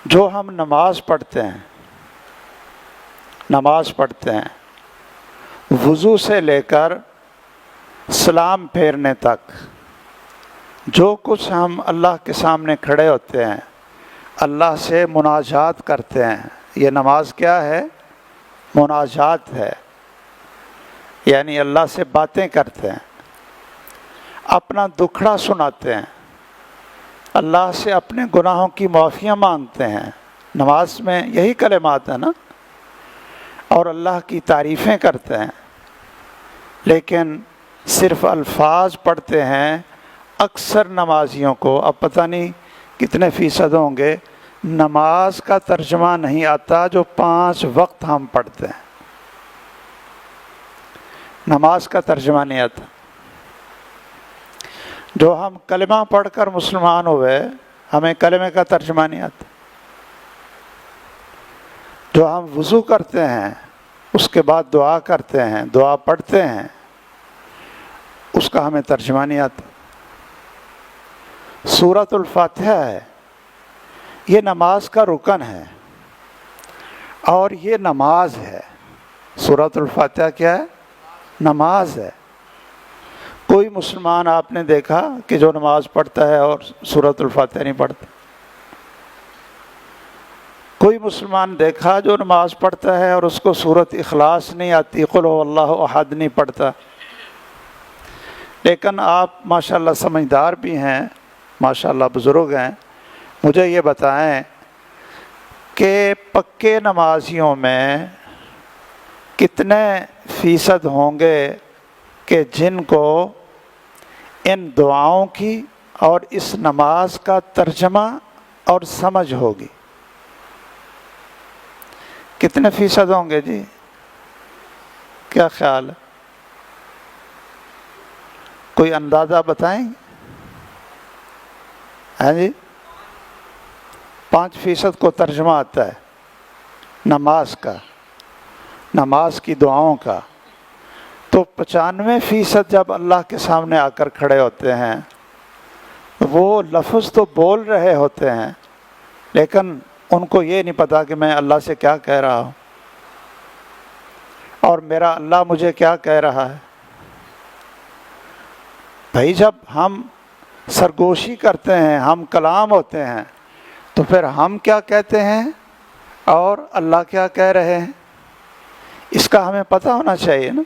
جو ہم نماز پڑھتے ہیں وضو سے لے کر سلام پھیرنے تک جو کچھ ہم اللہ کے سامنے کھڑے ہوتے ہیں، اللہ سے مناجات کرتے ہیں، یہ نماز کیا ہے؟ مناجات ہے، یعنی اللہ سے باتیں کرتے ہیں، اپنا دکھڑا سناتے ہیں، اللہ سے اپنے گناہوں کی معافیاں مانگتے ہیں۔ نماز میں یہی کلمات ہیں نا، اور اللہ کی تعریفیں کرتے ہیں، لیکن صرف الفاظ پڑھتے ہیں۔ اکثر نمازیوں کو، اب پتہ نہیں کتنے فیصد ہوں گے، نماز کا ترجمہ نہیں آتا جو 5 وقت ہم پڑھتے ہیں، نماز کا ترجمہ نہیں آتا۔ جو ہم کلمہ پڑھ کر مسلمان ہوئے، ہمیں کلمے کا ترجمہ نہیں آتا۔ جو ہم وضو کرتے ہیں، اس کے بعد دعا کرتے ہیں، دعا پڑھتے ہیں، اس کا ہمیں ترجمہ نہیں آتا۔ سورۃ الفاتحہ ہے، یہ نماز کا رکن ہے اور یہ نماز ہے۔ سورۃ الفاتحہ کیا ہے؟ نماز ہے۔ کوئی مسلمان آپ نے دیکھا کہ جو نماز پڑھتا ہے اور سورۃ الفاتحہ نہیں پڑھتا؟ کوئی مسلمان دیکھا جو نماز پڑھتا ہے اور اس کو سورۃ اخلاص نہیں آتی، قل هو اللہ احد نہیں پڑھتا؟ لیکن آپ ماشاءاللہ سمجھدار بھی ہیں، ماشاءاللہ بزرگ ہیں، مجھے یہ بتائیں کہ پکے نمازیوں میں کتنے فیصد ہوں گے کہ جن کو ان دعاؤں کی اور اس نماز کا ترجمہ اور سمجھ ہوگی؟ کتنے فیصد ہوں گے جی؟ کیا خیال ہے؟ کوئی اندازہ بتائیں گے؟ ہاں جی، 5% کو ترجمہ آتا ہے نماز کا، نماز کی دعاؤں کا، تو 95% جب اللہ کے سامنے آ کر کھڑے ہوتے ہیں، وہ لفظ تو بول رہے ہوتے ہیں لیکن ان کو یہ نہیں پتا کہ میں اللہ سے کیا کہہ رہا ہوں اور میرا اللہ مجھے کیا کہہ رہا ہے۔ بھائی جب ہم سرگوشی کرتے ہیں، ہم کلام ہوتے ہیں، تو پھر ہم کیا کہتے ہیں اور اللہ کیا کہہ رہے ہیں، اس کا ہمیں پتہ ہونا چاہیے نا۔